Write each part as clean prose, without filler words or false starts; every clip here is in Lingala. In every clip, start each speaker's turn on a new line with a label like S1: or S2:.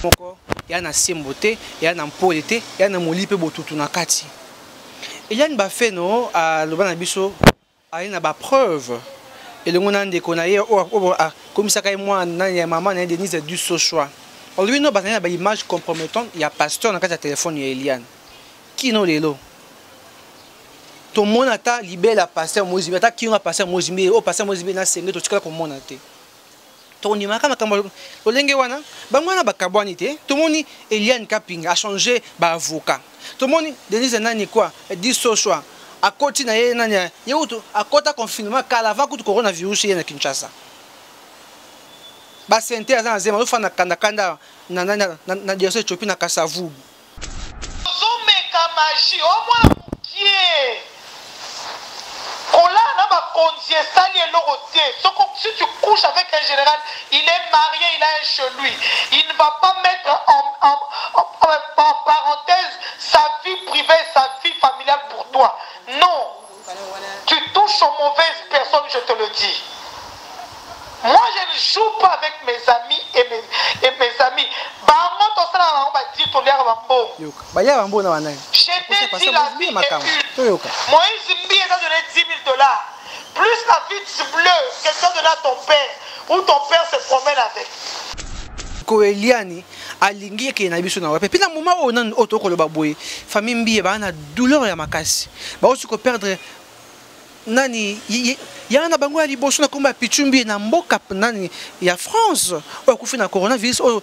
S1: moko ya na sembote ya na mpolete ya na molipe botutu na kati Eliane Bafeno a lobana biso a na ba preuve elengo na ndeko na ye komisaka ye mwana ya maman na Denise du Sochoa lui no bazana ba image compromettante ya pasteur na kati ya téléphone ya Eliane kino lelo to mona ta libela pasteur Mozimbe ta kinga pasteur Mozimbe o pasteur Mozimbe na senge to tikala ko mona te to ni maka makambo lolenge wana bangwana bakabwani te to moni Eliane Kapinga a changé ba avocat to moni Denise nani quoi du Sochoa a koti na ye nani ye uto a kota confinement kala va kutu coronavirus ye na Kinshasa ba sente azana zema lo fana kanda na diocèse Ethiopie na Kasavubu
S2: zomeka magie au moins pied Ola n'a pas condié ça les loroté. Si tu couches avec un général, il est marié, il a un chez lui. Il ne va pas mettre en parenthèse sa vie privée, sa vie familiale pour toi. Non. Tu touches aux mauvaises personnes, je te le dis. Moi, je ne joue pas avec mes amis et mes amis. J'ai dit la vie est une. Moïse Mbi a donné 10 000 $. Plus la vitre bleue que ça donne à ton père. Ou ton père se promène avec.
S1: Eliane alingi ke na biso na wape pina moment o nan otoko lo baboye famille Mbi ba na douleur ya makasi ba osi ko perdre nani ya na bango ya liboso na komba pichumbi na mboka nani ya France o kufi na coronavirus o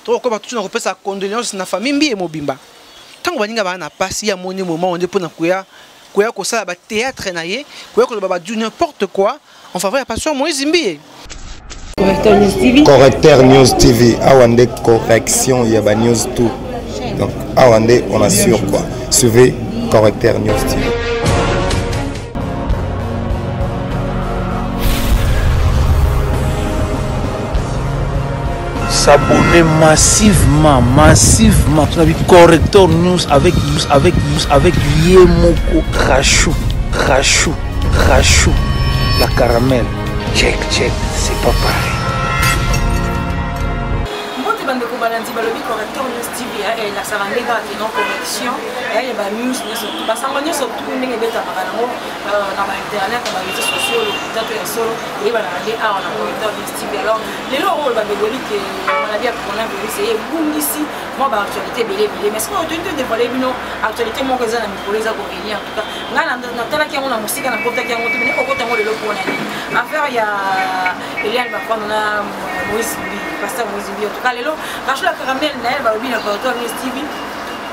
S1: to ko ba tutu na kopesa condoléances na famille Mbi e mobimba tango baninga ba na pasi ya moni moment on dépôt na kuya ko sala ba théâtre na ye ko ko ba du n'importe quoi en faveur ya pasteur Moïse Mbi.
S3: Correcteur News TV.
S4: Correcteur News TV. Awande correction, il y a ba news tout. Donc Awande on assure quoi. Suivez Correcteur News TV.
S5: S'abonner massivement. Tu as vu Correcteur News avec Yemoko Rachou, la caramel. Check, c'est pas pareil.
S3: Correcteur News TV et la savandega qui non correction et les news surtout parce que nous surtout nous les bêta makango dans internet dans les réseaux sociaux dans les solo et voilà les a on a Correcteur News TV alors les lots va begoli que maladie à coronavirus et boum ici moi ba actualité belé mais ce qu'on tente de voler bino actualité mon cousin ami pour les agoréliens en tout cas ngana natala qui on a musique na porta qui on te au côté le pour na affaire il y a Eliane Bafano na Moïse Mbi pasteur Moïse Mbi en tout cas les lots la caramel na ba obi na Correcteur News TV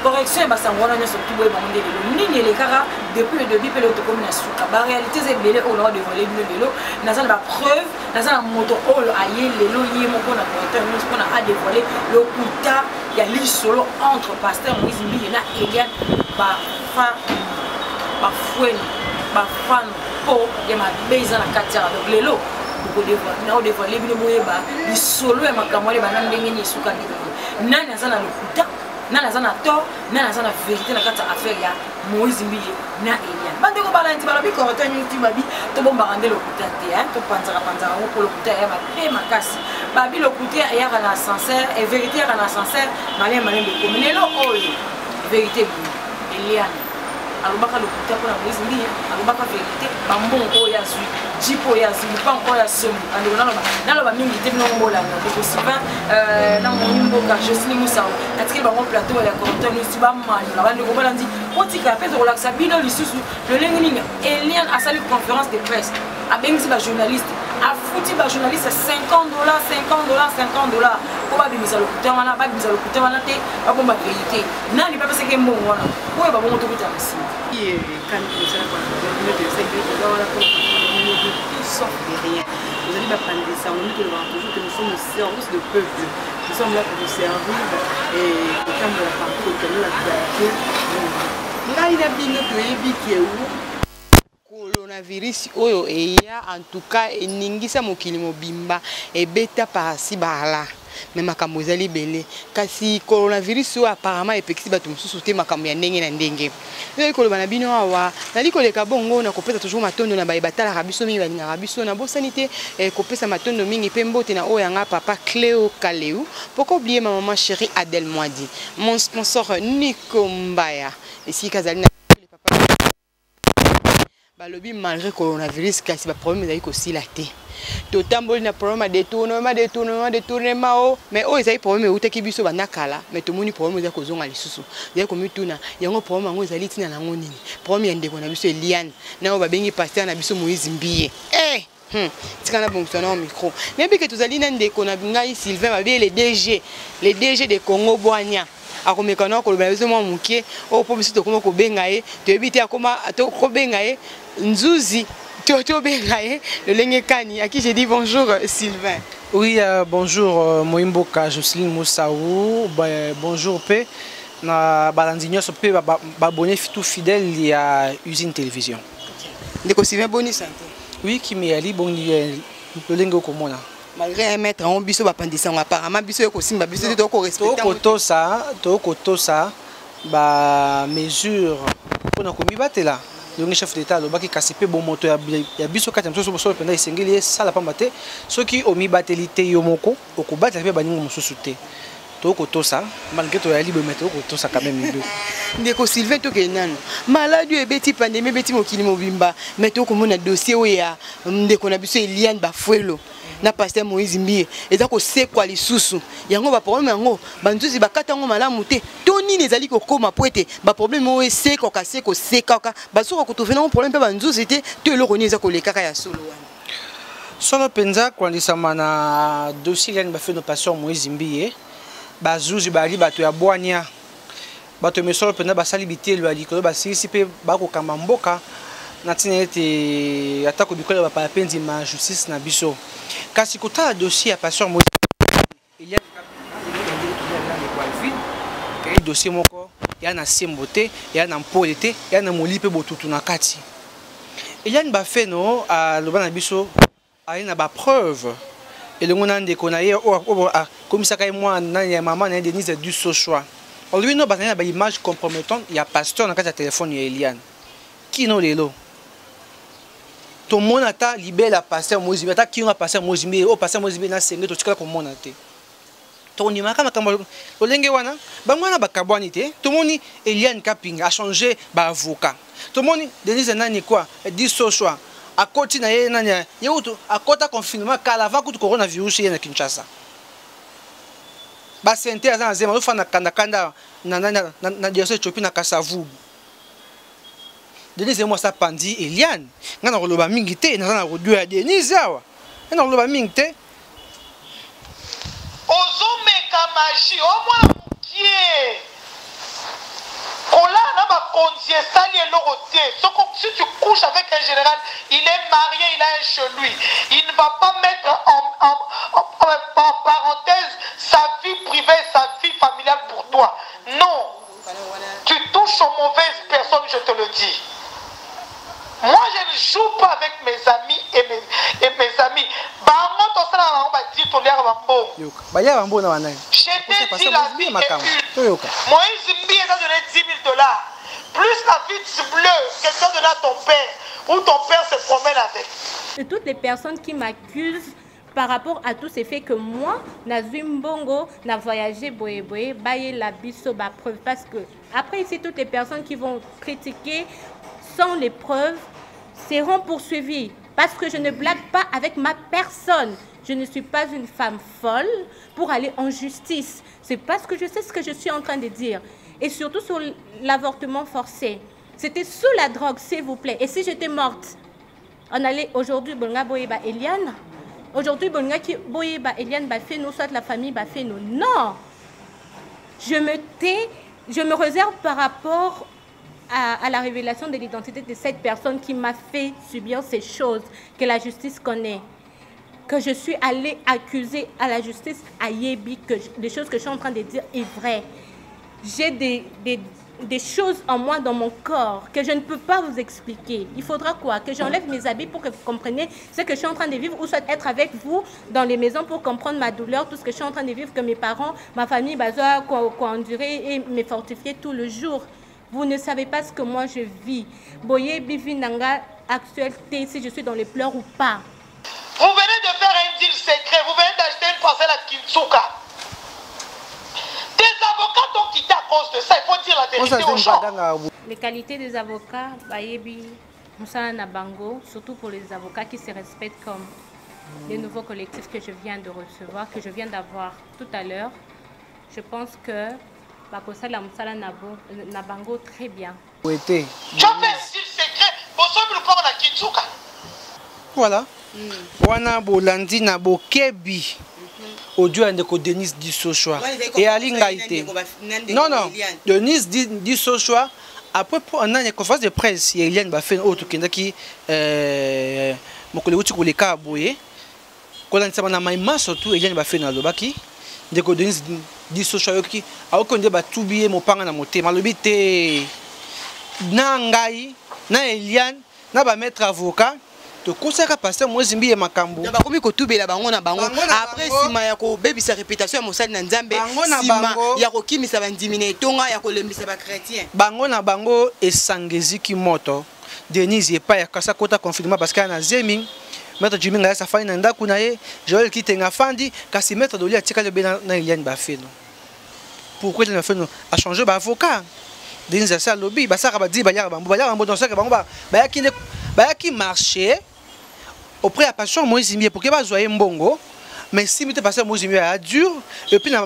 S3: correction ba sangwana nyo surtout boy ba mondele nini les cara depuis le début pe le to comme na suka ba réalité c'est belé on a dévoilé le na ça ba preuve na ça moto o aye lelo yé moko na Correcteur News pour na a dévoilé le kuta ya li solo entre pasteur Moïse Mbi na Eliane ba fan po ya ma beza na katia donc lelo ko dévoilé bino moyeba li solo ya makamwa le bana ndenge ni suka ni nani azana lokuta nani azana to nani azana vérité na kata affaire ya Moïse Mbi na Eliane bande ko bala ntibala bi Correcteur News TV babi to bomba rande lokuta te to panzara ko lokuta ya ba makasi babi lokuta ya kana sincère et vérité ya kana sincère malin de komenelo oyo vérité Eliane alobaka lokuta pour la Moïse Mbi alobaka vérité bambongo ya zui jipo ya zui panko ya somu ando naloba mingi te bino mbola na ko sipa na monimbo ka Jocelyne Moussao atiki bango plateau ya Correcteur News ba mani la bande ko balandi otika pe to relaxa bino lisusu le lengi Eliane a salué conférence de presse a bengi ba journaliste a fouti ba journaliste $50 ko ba bimisa lokuta wana te ba bomba vérité nani pa pese ke mbongo wana ko ba bongo to kutamasi quand nous allons apprendre ça, on dit toujours que nous sommes au service du peuple. Nous sommes là pour nous servir et au terme de la partie, au terme de l'actualité. Là, il a bien que coronavirus oyo eya en tout cas eningisa mokili mobimba ebeta pasi bala
S6: mais makambo ezali belé kasi coronavirus oyo apparemment epekisi bato mosusu te makambo ya ndenge na ndenge nali koloba na bino awa nali koleka bongo na kopesa toujours matondo na baye batalaka biso mingi balingaka biso na bosani te kopesa matondo mingi mpe mbote na oyo yanga papa Cléo Kaleu pourquoi oublier ma maman chérie Adèle Moadi mon sponsor Nico Mbaya esika azali na papa balobi malgré coronavirus kasi ba problème ezali kosila te totamboli na problème de détournement mais oh ezali problème eutaki biso banakala mais tomoni problème ezali kozonga lisusu ezali komituna yango problème yango ezali tina nango nini problème ya ndeko na biso Eliane na oyo babengi pasteur na biso Moïse Mbiye tika na fonctionnaire au micro mais que tozali na ndeko na ngai Sylvain babi les DG de Congo Boania akomekana ko loba biso mwa mukie o po biso tokoma ko benga ye toyebite akoma to ko benga ye nzuzi to benga ye le lenge kani à qui j'ai dit bonjour Sylvain.
S1: Oui, bonjour Moimboka Jocelyne Moussaou, bonjour P na balandigno so P ba bonne tout fidèle il y a usine télévision.
S6: Ndeko Sylvain boni santé.
S1: Oui, qui me ali bon le lenge ko mona.
S6: Malgré un maître en biso bapandisa apparemment biso ko simba biso to ko respecter
S1: to koto ça ba mesure pour na komi batela le chef d'état le baki kasipe bon moto ya biso kati mso so penda isengeli sala pamba te soki omi batelité yo moko okobata pe baningo mususu te to koto ça malgré to ya libre mais to koto ça quand même deux
S6: ndeko Sylvain to kenan maladi ebeti pandémie beti mokili mobimba mais to komona dossier oya ndeko na biso Eliane Bafuelo na pasteur Moïse Mbiye eza ko sekwa lisusu yango ba problème yango banzuzi bakata ngo malamu te to nini ezali kokoma poete ba problème o eseko ka seko sekaka basoko ko trouver un problème pe banzuzi te to eloko ni eza ko lekaka ya solo wana
S1: solo penza kwandisama na dossier yani ba fait no pasteur Moïse Mbiye bazuzi bali bato ya Boania bato mesolo penza basali bitelo ali ko basisi pe bakokamba mboka na tina ete atako bikola ba papenzi ma justice na biso kasi kota dossier ya pasteur Moïse il y a des dossier moko ya na sembote ya na mpolete ya na molipe botutu na kati il y a une bafé no a loba na biso a na ba preuve et le ngona ndeko na ye comme ça kay moi na ya maman na Denise du Sochoa on lui no ba na ba image compromettante il y a pasteur na kati ya téléphone ya Eliane qui no lelo tout le monde a libéré la pasteur Moïse Mbiye qui a pasteur Moïse Mbiye au pasteur Moïse Mbiye na sengé to tikala ko mona te to ni makama kama olenge wana ba mwana ba kabwani te tout le monde Eliane Kapinga a changé ba avocat tout le monde Denise nani quoi dit Sochoa a koti na ye nani ye uto a kota confinement kala va ku coronavirus ye na Kinshasa ba sente azana zema lo fana kanda na diocèse Ethiopie na Kasavu Denise moi ça pandi Eliane ngana roloba mingi te na rodu ya Denise awa ngana roloba mingi te
S2: ozomeka magie au moins mukie kola na ba konzi esali eloko te si tu couches avec un général il est marié il a un chez lui il ne va pas mettre en parenthèse sa vie privée sa vie familiale pour toi non tu touches aux mauvaises personnes je te le dis. Moi, je ne joue pas avec mes amis et mes amis. Je t'ai dit la vie est une. Moïse Mbiye t'a donné 10 000 $. Plus la vie bleue que t'a donné à ton père. Ou ton père se promène avec.
S7: De toutes les personnes qui m'accusent par rapport à tous ces faits que moi, Nazim Bongo, n'a voyagé boye baye la biso ba preuve. Parce que après ici, toutes les personnes qui vont critiquer sans les preuves seront poursuivies parce que je ne blague pas avec ma personne. Je ne suis pas une femme folle pour aller en justice. C'est parce que je sais ce que je suis en train de dire. Et surtout sur l'avortement forcé. C'était sous la drogue, s'il vous plaît. Et si j'étais morte, on allait aujourd'hui, Bonga Boyeba Eliane. Aujourd'hui, Bonga Boyeba Eliane, fait nous, soit la famille, fait nous. Non! Je me tais, je me réserve par rapport à la révélation de l'identité de cette personne qui m'a fait subir ces choses que la justice connaît. Que je suis allée accuser à la justice à Yébi, que les choses que je suis en train de dire est vrai. J'ai des des choses en moi, dans mon corps, que je ne peux pas vous expliquer. Il faudra quoi? Que j'enlève mes habits pour que vous compreniez ce que je suis en train de vivre, ou soit être avec vous dans les maisons pour comprendre ma douleur, tout ce que je suis en train de vivre, que mes parents, ma famille, besoin quoi endurer et me fortifier tout le jour. Vous ne savez pas ce que moi je vis. Boye Bivi Nanga actualité, si je suis dans les pleurs ou pas.
S2: Vous venez de faire un deal secret, vous venez d'acheter une parcelle à Kinsuka. Des avocats t'ont quitté à cause de ça, il faut dire la vérité aux gens.
S7: Les qualités des avocats, Bayebi, Moussa Nabango, surtout pour les avocats qui se respectent comme les nouveaux collectifs que je viens de recevoir, que je viens d'avoir tout à l'heure. Je pense que Bakosa la Moussa Nabango très bien.
S2: Tu as fait un deal secret, pour ça nous parlons à Kinsuka.
S1: Voilà. Wana bolandi na bokebi audio andeko Denise Dissochoa et Alinga été. Non non, Denise Dissochoa après pour une conférence de presse Eliane ba fait autre kindaki mokole uti koleka boye kola nsaba na maima surtout Eliane ba fait na lobaki ndeko Denise Dissochoa yoki akonde ba tubiye mopanga na motema lobi te na ngai na Eliane na ba maître avocat to kosaka pasteur Mwezimbi e makambo
S6: na bakomi kotubela bango na bango après sima ya ko bebisa réputation ya mosali na Nzambe sima ya ko kimisa bandimine tonga ya ko lembisa ba chrétien
S1: bango na bango esangeziki moto Denise e pa ya kasa kota confinement parce que na zemi maître Jimmy ngaya safani na ndaku na ye Joël Kitenga fandi kasi maître Doli atika le bena na Eliane Bafeno pourquoi il a fait a changer ba avocat Denise sa lobby ba saka ba di ba ya bambo dans ça que bango ba ki marché auprès de la passion Mwezimbi pour que ba zoye mbongo mais si mite passer Mwezimbi a dur et puis na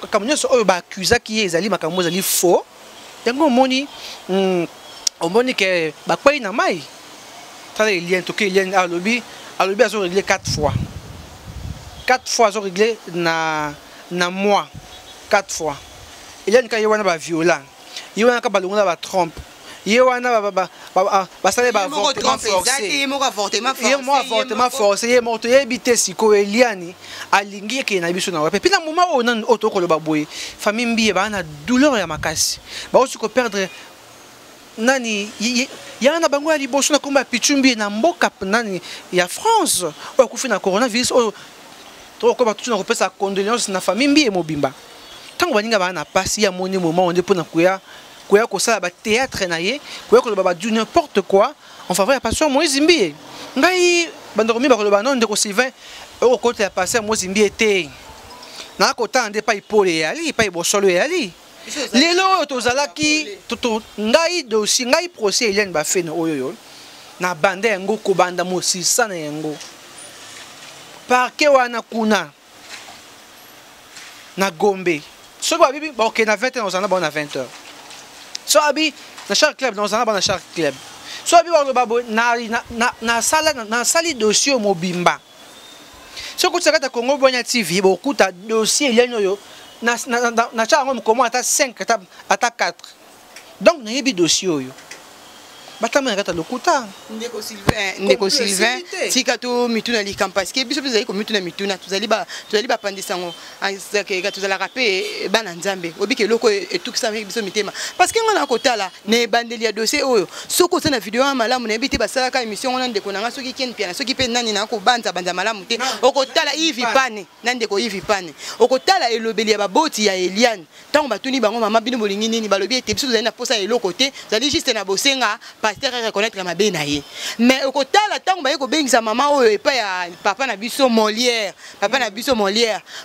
S1: kamunyo so ba accusa qui ezali makambo ezali faux yango moni omoni que ba kwai na mai tala Eliane to que Eliane a lobby azo réglé 4 fois azo réglé na mois 4 fois Eliane ka yewana ba violent yewana ka balongona ba trompe yewana ba sale ba avortement forcé ye moto yebite siko Eliane alingi ke na biso na wape puis na moment on a auto ko lo baboye famille mbiye ba na douleur ya makasi ba aussi ko perdre nani yana bango ya liboso na komba pichumbi na mboka nani ya France o ku fina coronavirus o to ko ba tuna ko pesa condoléances na famille mbiye mobimba tango baninga ba na pasi ya moni moment on est pour na kuya ko sala ba théâtre na ye ko ko ba du n'importe quoi en faveur ya pasteur Mwezimbi ngai bandoko mi ba ko ba non de ko Sylvain o côté ya pasteur Mwezimbi était na ko tande pa ipole yali pa ibosolo yali lelo tozalaki toto ngai dossier ngai procès Eliane Bafeno oyoyo na bande yango ko banda mosisa na yango parquet wana kuna na Gombe so ba bibi ba OK na 20h on en a na 20h so abi na chaque club dans un na chaque club so abi ba babo na sali dossier mobimba so ko tsaka Congo Bonya TV ba okuta dossier Eliane oyo na chaque homme comment ata 5 ata 4 donc na yebi dossier oyo batama ngata lokuta
S6: ndeko Sylvain tika to mituna likam parce que biso bizali ko mituna tuzali ba pandisango azaka tuzala rapé bana Nzambe obike loko etukisa biso mitema parce que ngana kotala ne bandeli ya dossier oyo soko sana video ya malamu na ebite basala ka émission ngana ndeko nanga soki ken piana soki pe nani na ko banza malamu te okotala Yves Pane na ndeko Yves Pane okotala elobeli ya baboti ya Eliane tango batuni bango mama bino bolingi nini balobi ete biso zali na posa eloko te zali juste na bosenga pasteur reconnaître ma benaye mais au kotala tango ba yeko bengisa mama oyo epa ya papa na biso Molière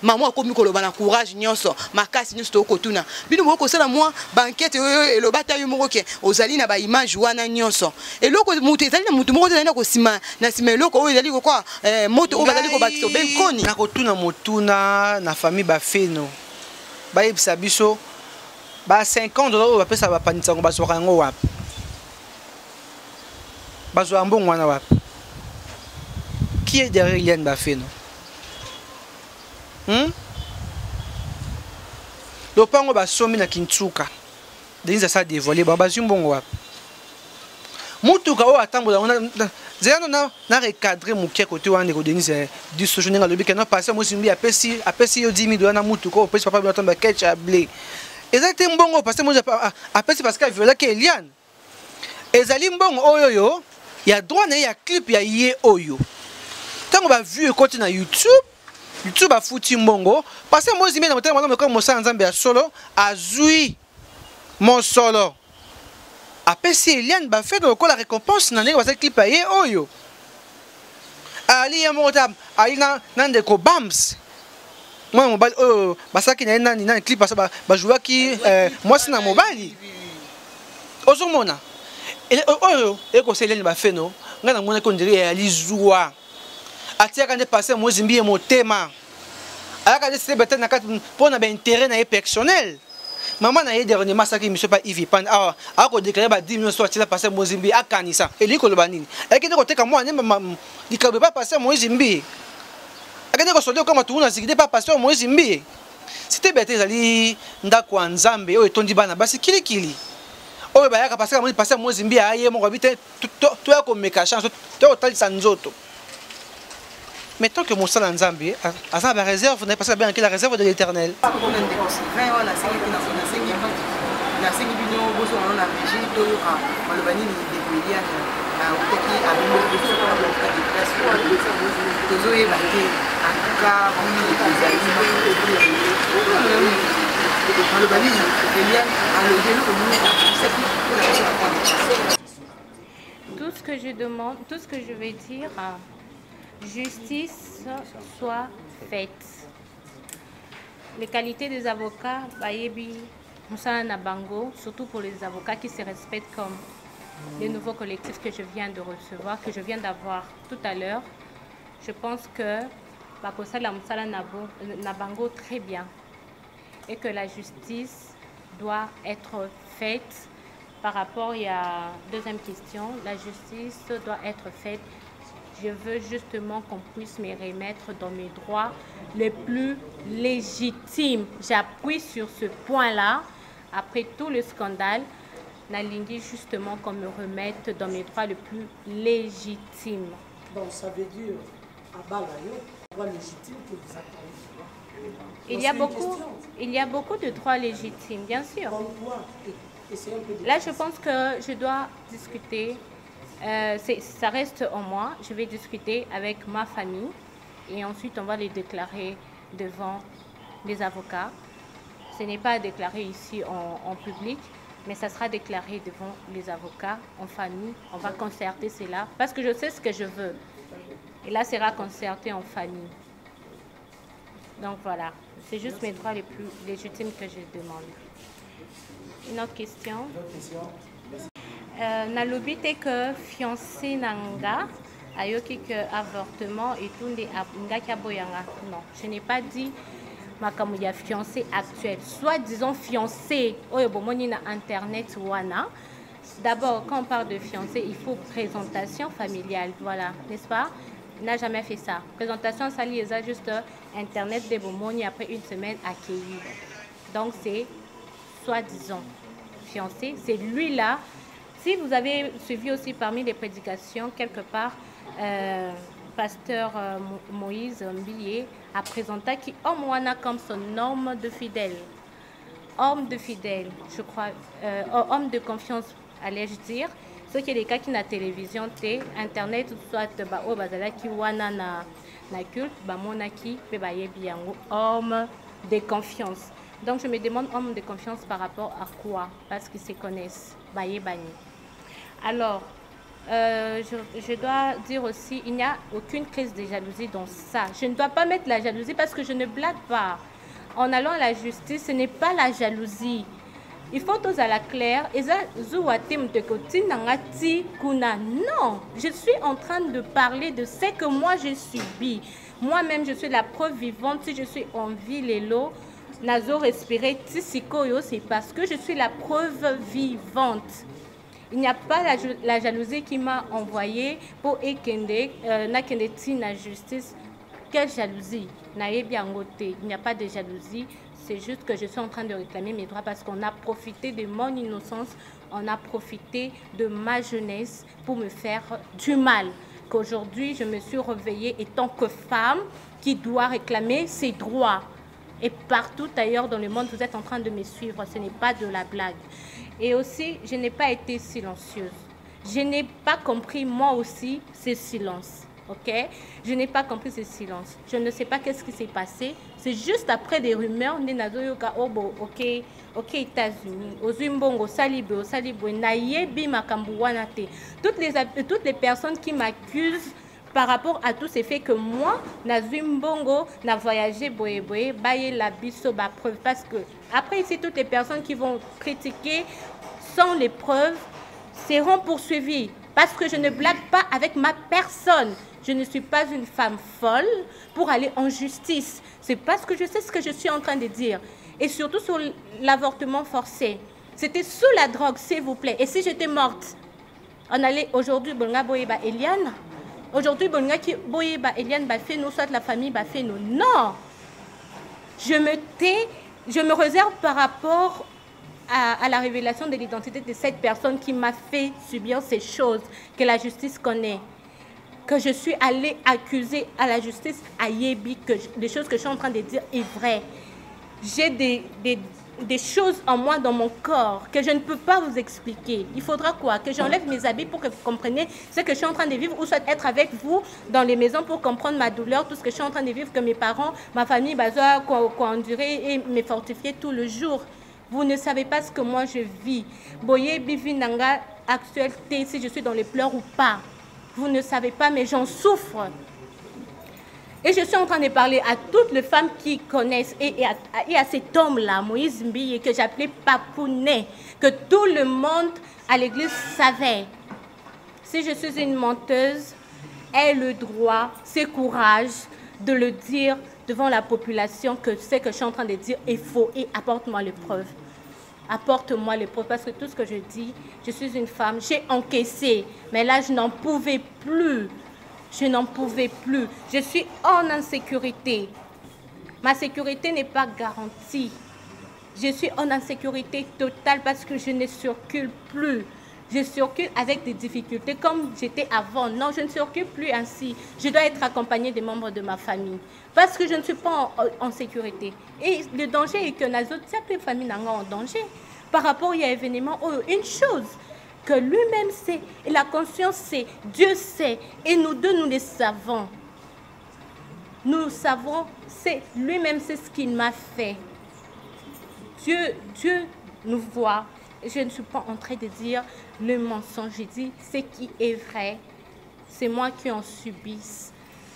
S6: maman akomi koloba na courage nyonso makasi nyonso to kotuna bino moko sala moi banquette oyo elobata yo moko ke ozali na ba image wana nyonso eloko mutu ezali na mutu moko ezali na ko sima na sima eloko oyo ezali ko kwa moto oyo bazali ko bakito ben koni
S1: na kotuna motuna na famille Bafeno ba yebisa biso ba $50 ba pesa ba panitsango ba soka ngo wapi bazwa mbongo wana wapi qui est derrière Eliane Bafeno lopango basomi na Kinsuka Denise sa dévoilé bazwi mbongo wapi mutuka o atambola zeno na recadrer mukia côté wana ko Denise Dissochoa lobi que non passer Mwezimbi apesi yo $10,000 na mutuka o pesi papa bi atomba ketch à blé ezali mbongo parce que moi appelle parce que viola que Eliane ezali mbongo oyo ya droit na ya clip ya ye oyo tango ba vu côté na YouTube a fouti mbongo parce que moi zimé na motema comme Mosala Nzambe ya solo azui mon solo apesi Eliane ba fait donc la récompense na ndenge ba clip ya ye oyo ali ya motam ali na ndeko Bams moi mobile oyo basaki na nani clip parce ba jouer ki moi c'est na mobile ozomona oyo eko Eliane ba fait no ngana mona ko ndiri ya lizua atiaka nde passer moi zimbi motema aka de se bete na kat pona ba intérêt na personnel maman na ye dernier masaki monsieur pas Yves Pan a ko déclarer ba 10 millions soit tila passer moi zimbi akanisa eliko lo banini ekende ko teka moi ne dikabe pas passer moi zimbi akende ko solde comme tout na zikide pas passer moi zimbi c'était bete zali ndako nzambe oyo tondi bana basi kilikili oyo bayaka passer moi passer moi zimbi aye mo habite to ya ko meka chance to talisa nzoto. Mais tant que Mosala Nzambe a sa réserve, n'est pas ça bien que la réserve de l'Éternel.
S7: Tout ce que je demande, tout ce que je vais dire, justice soit faite. Les qualités des avocats, Bayebi, Moussa Nabango, surtout pour les avocats qui se respectent comme les nouveaux collectifs que je viens de recevoir, que je viens d'avoir tout à l'heure. Je pense que Bakosa la Moussa Nabango très bien et que la justice doit être faite par rapport à la deuxième question. La justice doit être faite. Je veux justement qu'on puisse me remettre dans mes droits les plus légitimes. J'appuie sur ce point-là. Après tout le scandale, Nalingi justement qu'on me remette dans mes droits les plus légitimes.
S8: Donc ça veut dire à Balayo, droit légitime que vous attendez.
S7: Il y a beaucoup de droits légitimes, bien sûr. Là, je pense que je dois discuter. Ça reste en moi. Je vais discuter avec ma famille et ensuite on va les déclarer devant les avocats. Ce n'est pas déclaré ici en public, mais ça sera déclaré devant les avocats en famille. On va concerter cela parce que je sais ce que je veux. Et là, sera concerté en famille. Donc voilà, c'est juste mes droits les plus légitimes que je demande. Une autre question? Nalobi te que fiancé nanga ayoki que avortement et tout des ngaki boyanga. Non, je n'ai pas dit makamu ya fiancé actuel. Soit disons fiancé oyo bomoni na internet wana. D'abord, quand on parle de fiancé, il faut présentation familiale, voilà, n'est-ce pas? Il n'a jamais fait ça. Présentation ça lié juste internet de bomoni après une semaine accueilli. Donc c'est soi-disant fiancé, c'est lui là. Si vous avez suivi aussi parmi les prédications, quelque part, pasteur Moïse Mbillier a présenté qui homme wana comme son homme de fidèle. Homme de fidèle, je crois, homme de confiance, allais-je dire. Ce qui est le cas qui na télévision, internet, soit au bazala qui wana na culte, mona qui peut bailler bien homme de confiance. Donc je me demande homme de confiance par rapport à quoi? Parce qu'ils se connaissent. Bailler bani. Alors, je dois dire aussi, il n'y a aucune crise de jalousie dans ça. Je ne dois pas mettre la jalousie parce que je ne blague pas. En allant à la justice, ce n'est pas la jalousie. Il faut tous à la claire. Non, je suis en train de parler de ce que moi j'ai subi. Moi-même, je suis la preuve vivante. Si je suis en vie, l'élo, nazo respirer, tisikoyo, c'est parce que je suis la preuve vivante. Il n'y a pas la jalousie qui m'a envoyé pour ekende, nakende tina justice. Quelle jalousie? Il n'y a pas de jalousie. C'est juste que je suis en train de réclamer mes droits parce qu'on a profité de mon innocence, on a profité de ma jeunesse pour me faire du mal. Qu'aujourd'hui, je me suis réveillée en tant que femme qui doit réclamer ses droits. Et partout ailleurs dans le monde, vous êtes en train de me suivre. Ce n'est pas de la blague. Et aussi, je n'ai pas été silencieuse. Je n'ai pas compris, moi aussi, ce silence. Ok? Je n'ai pas compris ce silence. Je ne sais pas qu'est-ce qui s'est passé. C'est juste après des rumeurs, ok, États-Unis, aux Zimbongo, Salibé, Nayebi, Makambuanate. Toutes les personnes qui m'accusent par rapport à tous ces faits que moi, na Zimbongo, na voyagé, baye la biso, ba preuve. Parce que, après ici, toutes les personnes qui vont critiquer sans les preuves seront poursuivies. Parce que je ne blague pas avec ma personne. Je ne suis pas une femme folle pour aller en justice. C'est parce que je sais ce que je suis en train de dire. Et surtout sur l'avortement forcé. C'était sous la drogue, s'il vous plaît. Et si j'étais morte, on allait aujourd'hui, Bonga Boyeba Eliane. Aujourd'hui, Bonga Boyeba Eliane, fait nous, soit la famille, fait nous. Non! Je me tais, je me réserve par rapport à la révélation de l'identité de cette personne qui m'a fait subir ces choses que la justice connaît. Que je suis allée accuser à la justice à Yébi, que les choses que je suis en train de dire est vrai. J'ai des choses en moi, dans mon corps, que je ne peux pas vous expliquer. Il faudra quoi? Que j'enlève mes habits pour que vous compreniez ce que je suis en train de vivre, ou soit être avec vous dans les maisons pour comprendre ma douleur, tout ce que je suis en train de vivre, que mes parents, ma famille, endurer et me fortifier tout le jour. Vous ne savez pas ce que moi je vis. Boye Bivinanga, actualité, si je suis dans les pleurs ou pas. Vous ne savez pas, mais j'en souffre. Et je suis en train de parler à toutes les femmes qui connaissent et à cet homme-là, Moïse Mbiye, que j'appelais Papounet, que tout le monde à l'église savait. Si je suis une menteuse, ai le droit, c'est courage de le dire devant la population que ce que je suis en train de dire est faux et apporte-moi les preuves. Apporte-moi les preuves, parce que tout ce que je dis, je suis une femme, j'ai encaissé, mais là je n'en pouvais plus. Je n'en pouvais plus. Je suis en insécurité. Ma sécurité n'est pas garantie. Je suis en insécurité totale parce que je ne circule plus. Je circule avec des difficultés comme j'étais avant. Non, je ne circule plus ainsi. Je dois être accompagnée des membres de ma famille parce que je ne suis pas en sécurité. Et le danger est que les autres familles sont en danger. Par rapport à l'événement, une chose que lui-même sait, et la conscience sait, Dieu sait, et nous deux, nous le savons. Nous savons, c'est lui-même, c'est ce qu'il m'a fait. Dieu nous voit. Je ne suis pas en train de dire le mensonge. Je dis ce qui est vrai. C'est moi qui en subisse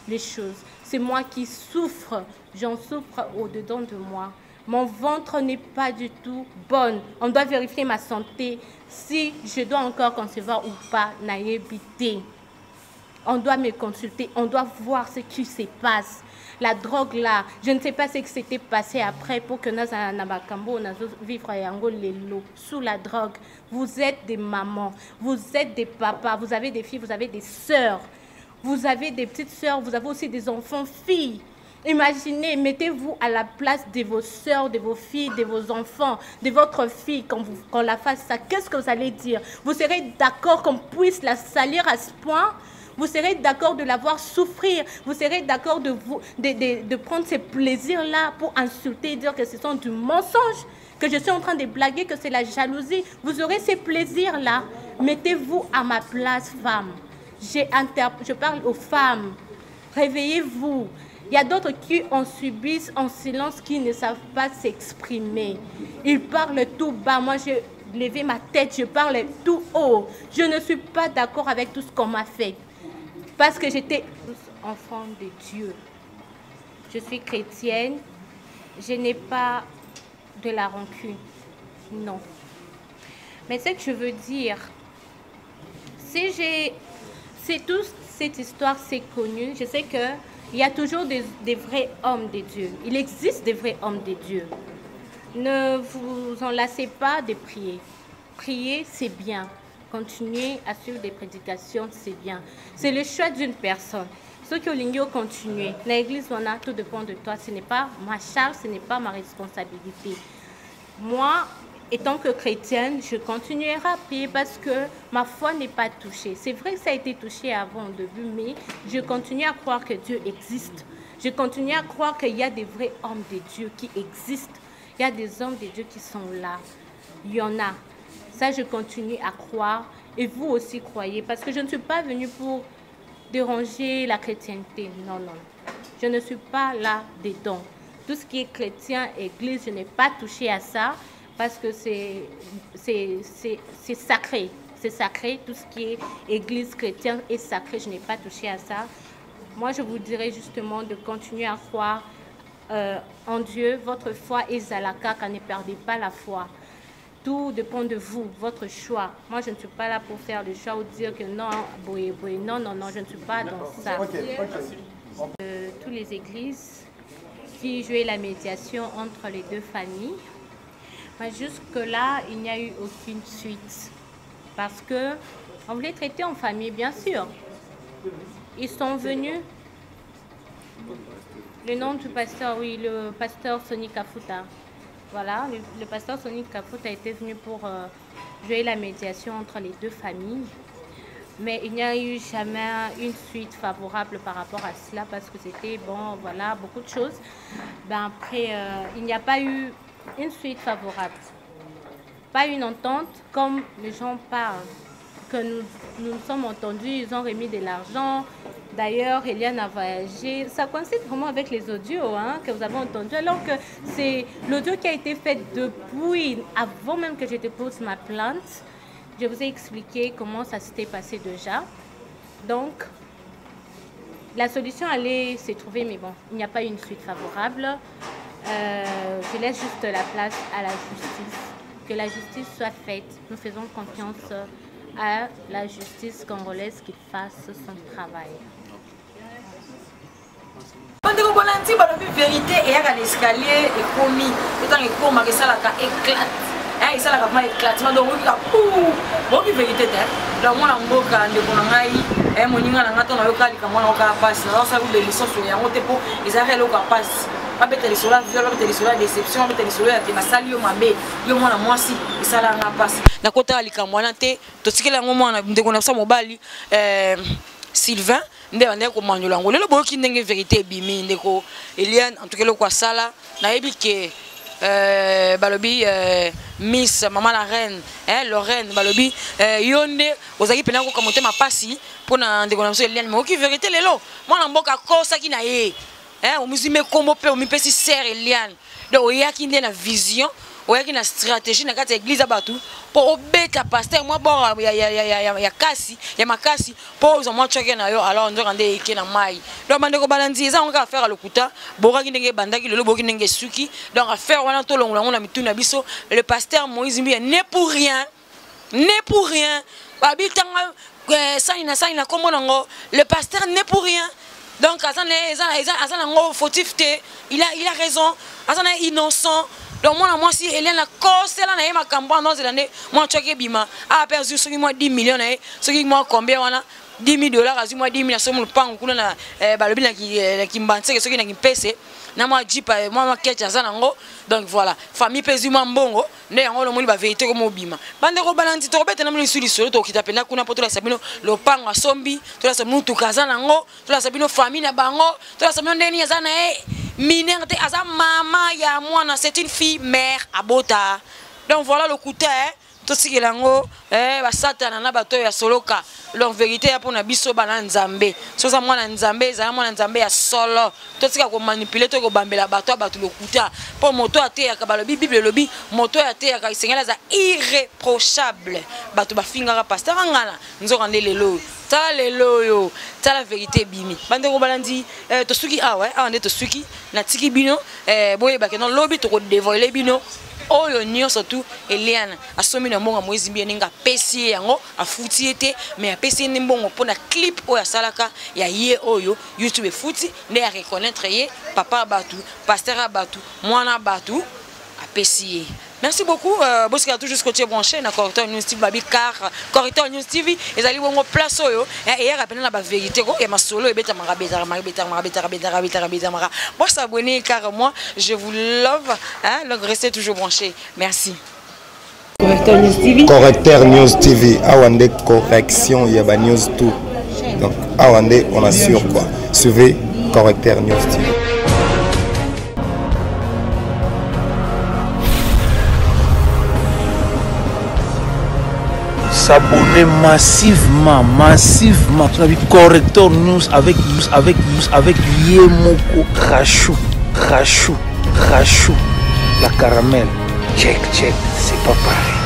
S7: les choses. C'est moi qui souffre. J'en souffre au-dedans de moi. Mon ventre n'est pas du tout bonne. On doit vérifier ma santé. Si je dois encore concevoir ou pas, naïveté. On doit me consulter. On doit voir ce qui se passe. La drogue là, je ne sais pas ce qui s'était passé après pour que nous vivre sous la drogue. Vous êtes des mamans, vous êtes des papas, vous avez des filles, vous avez des sœurs, vous avez des petites sœurs, vous avez aussi des enfants filles. Imaginez, mettez-vous à la place de vos sœurs, de vos filles, de vos enfants, de votre fille quand la fasse ça. Qu'est-ce que vous allez dire? Vous serez d'accord qu'on puisse la salir à ce point? Vous serez d'accord de la voir souffrir. Vous serez d'accord de prendre ces plaisirs-là pour insulter et dire que ce sont du mensonge, que je suis en train de blaguer, que c'est la jalousie. Vous aurez ces plaisirs-là. Mettez-vous à ma place, femme. Je parle aux femmes. Réveillez-vous. Il y a d'autres qui en subissent en silence, qui ne savent pas s'exprimer. Ils parlent tout bas. Moi, j'ai levé ma tête, je parle tout haut. Je ne suis pas d'accord avec tout ce qu'on m'a fait. Parce que j'étais enfant de Dieu. Je suis chrétienne. Je n'ai pas de la rancune. Non. Mais ce que je veux dire, si toute cette histoire s'est connue, je sais qu'il y a toujours des vrais hommes de Dieu. Il existe des vrais hommes de Dieu. Ne vous en lassez pas de prier. Prier, c'est bien. Continuer à suivre des prédications, c'est bien. C'est le choix d'une personne. Ceux qui ont continuer. L'église, tout dépend de toi. Ce n'est pas ma charge, ce n'est pas ma responsabilité. Moi, étant que chrétienne, je continuerai à prier parce que ma foi n'est pas touchée. C'est vrai que ça a été touché avant au début, mais je continue à croire que Dieu existe, Je continue à croire qu'il y a des vrais hommes de Dieu qui existent. Il y a des hommes de Dieu qui sont là. Il y en a. Ça, je continue à croire. Et vous aussi croyez. Parce que je ne suis pas venue pour déranger la chrétienté. Non, non. Je ne suis pas là dedans. Tout ce qui est chrétien, église, je n'ai pas touché à ça. Parce que c'est sacré. C'est sacré. Tout ce qui est église chrétienne est sacré. Je n'ai pas touché à ça. Moi, je vous dirais justement de continuer à croire en Dieu. Votre foi est zalaka, car ne perdez pas la foi. Tout dépend de vous, votre choix. Moi, je ne suis pas là pour faire le choix ou dire que non, non, non, non, je ne suis pas dans ça. Toutes les églises qui jouaient la médiation entre les deux familles. Mais jusque-là, il n'y a eu aucune suite. Parce qu'on voulait traiter en famille, bien sûr. Ils sont venus. Le nom du pasteur, oui, le pasteur Sonny Kafuta. Voilà, le pasteur Sonny Kafuta était venu pour jouer la médiation entre les deux familles. Mais il n'y a eu jamais une suite favorable par rapport à cela parce que c'était, bon, voilà, beaucoup de choses. Ben après, il n'y a pas eu une suite favorable. Pas une entente comme les gens parlent. Que nous nous sommes entendus, ils ont remis de l'argent. D'ailleurs, Eliane a voyagé. Ça coïncide vraiment avec les audios que vous avez entendus. Alors que c'est l'audio qui a été fait depuis, avant même que je dépose ma plainte. Je vous ai expliqué comment ça s'était passé déjà. Donc, la solution allait se trouver, mais bon, il n'y a pas eu une suite favorable. Je laisse juste la place à la justice. Que la justice soit faite. Nous faisons confiance à la justice congolaise qu'il fasse son travail.
S3: Quand on a dit la vérité, il y a un escalier et commis. Et quand il court, il éclate. Et ça a éclatement. Donc, il y a une vérité. Donc, moi, je suis en train de faire mon nom. Je suis en train de faire mon nom. Je suis en train de faire mon nom. Je suis en train de faire mon nom. Abeteli sola viol, abeteli sola déception, abeteli sola te masali yo mabe yo mwana mwasi isala nga pasi na kota likamwana te totikela ngo mwana ndeko na sa mobali Sylvain ndeko ndeko manjola ngo lelo boyoki ndenge vérité bimi ndeko Eliane en tout cas lokwa sala na yebi ke balobi Miss Maman la reine Lorraine balobi yonde ozaki pena ko kamote mapasi pona ndeko na so Eliane mais oki vérité lelo mwana mboka kosa ki na ye on me combo pe on me pesi serre Eliane donc il y a qui na vision il y a qui na stratégie na kati église abatu pour obeta pasteur moi bon ya kasi ya makasi pour moi choquer na yo alors on doit rendre eke na mai donc bande ko balandi ça on va faire lokuta boka ki ndenge bandaki lelo boki ndenge suki donc affaire wana to longola ngona mituna biso le pasteur Moïse Mbi n'est pour rien babitanga ça ina kombo nango le pasteur n'est pour rien. Donc, il a raison, il est innocent. Donc, moi, si Hélène a causé la naïma campagne dans l'année, moi, je suis bima. A perdu ce qui moi 10 millions, ce qui moi combien on a $10 000, moi 10 000, somme le pan, on a balobina qui m'banse, ce qui n'a qui pèse. Na moi jipa moi ketcha zanango donc voilà famille pezuma mbongo ne ngolo muli ba vérité ko mobima bande ko balanti to bete na muli suli solo to kitapena kuna poto la sabino lo pango sombi to la sabino to kazanango to la sabino famille na bango to la sabino ndeni azana minerte aza mama ya mwana c'est une fille mère abota donc voilà le coup to sikilango ba satana na bato ya soloka donc vérité ya pona biso bana nzambe so za mwana nzambe za mwana nzambe ya solo to sika ko manipuler to ko bambela bato bato lokuta po moto ate ya kabalo bible lobi moto ate ya ka isengela za irréprochable bato bafingaka pasteur ngana nzokande lelo ta lelo yo ta la vérité bimi bande ko balandi to suki ande to suki na tiki bino boye ba ke non lobi to ko dévoiler bino oyo nyo surtout Eliane asomi na mbonga Moïse Mbi ninga pesi yango afuti ete mais apesi ni mbongo pona clip oyo asalaka ya ye oyo YouTube futi ne ya reconnaître ye papa batu pasteur batu mwana batu apesi. Merci beaucoup. Bosika toujours côté branché na Correcteur News TV babi car Correcteur News TV ezali bongo place oyo et rappelez na ba vérité ko et ma solo ebeta marabeta mara. Moi s'abonner car moi je vous love donc restez toujours branchés. Merci. Correcteur News TV.
S4: Correcteur News TV awande correction ya ba news tout. Donc awande on assure quoi. Suivez Correcteur News TV.
S5: S'abonner massivement. Tu as vu Correcteur News avec Yemoko Rachou. La caramel. Check, c'est pas pareil.